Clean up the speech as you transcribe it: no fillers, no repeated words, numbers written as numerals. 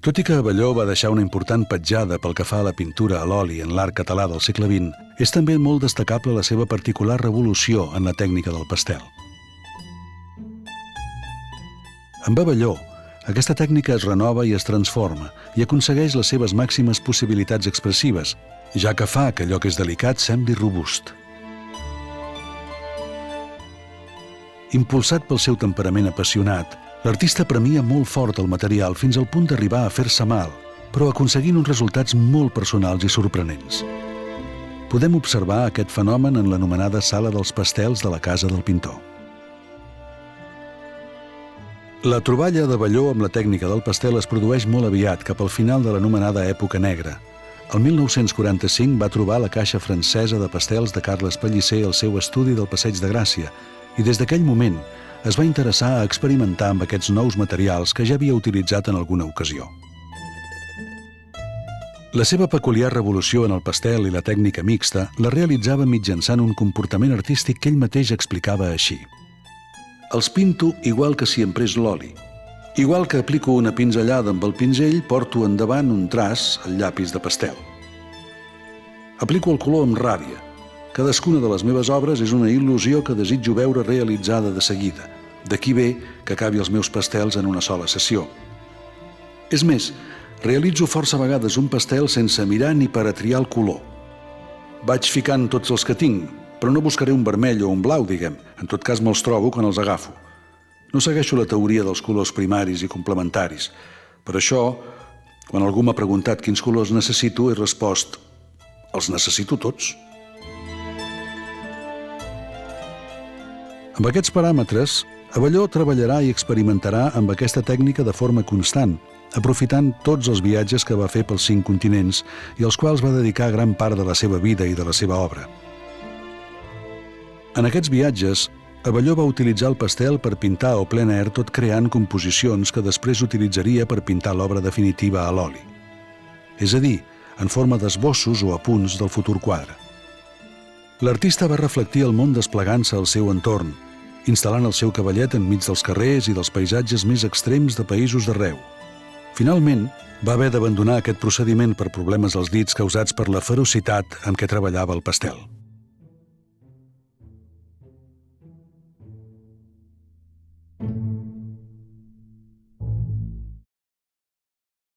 Tot i que Abelló va deixar una important petjada pel que fa a la pintura a l'oli en l'art català del segle XX, és també molt destacable la seva particular revolució en la tècnica del pastel. Amb Abelló, aquesta tècnica es renova i es transforma i aconsegueix les seves màximes possibilitats expressives, ja que fa que allò que és delicat sembli robust. Impulsat pel seu temperament apassionat, l'artista premia molt fort el material fins al punt d'arribar a fer-se mal, però aconseguint uns resultats molt personals i sorprenents. Podem observar aquest fenomen en l'anomenada Sala dels Pastels de la casa del pintor. La troballa d'Abelló amb la tècnica del pastel es produeix molt aviat, cap al final de l'anomenada època negra. El 1945 va trobar la caixa francesa de pastels de Carles Pellicer al seu estudi del Passeig de Gràcia i des d'aquell moment es va interessar a experimentar amb aquests nous materials que ja havia utilitzat en alguna ocasió. La seva peculiar revolució en el pastel i la tècnica mixta la realitzava mitjançant un comportament artístic que ell mateix explicava així. Els pinto igual que si emprés l'oli. Igual que aplico una pinzellada amb el pinzell, porto endavant un traç al llapis de pastel. Aplico el color amb ràbia. Cadascuna de les meves obres és una il·lusió que desitjo veure realitzada de seguida. D'aquí ve que acabi els meus pastels en una sola sessió. És més, realitzo força vegades un pastel sense mirar ni per a triar el color. Vaig ficant tots els que tinc, però no buscaré un vermell o un blau, diguem. En tot cas me'ls trobo quan els agafo. No segueixo la teoria dels colors primaris i complementaris. Per això, quan algú m'ha preguntat quins colors necessito, he respost: els necessito tots. Amb aquests paràmetres, Abelló treballarà i experimentarà amb aquesta tècnica de forma constant, aprofitant tots els viatges que va fer pels 5 continents i als quals va dedicar gran part de la seva vida i de la seva obra. En aquests viatges, Abelló va utilitzar el pastel per pintar a plein air, tot creant composicions que després utilitzaria per pintar l'obra definitiva a l'oli. És a dir, en forma d'esbossos o apunts del futur quadre. L'artista va reflectir el món desplegant-se al seu entorn, instal·lant el seu cavallet enmig dels carrers i dels paisatges més extrems de països d'arreu. Finalment, va haver d'abandonar aquest procediment per problemes als dits causats per la ferocitat amb què treballava el pastel.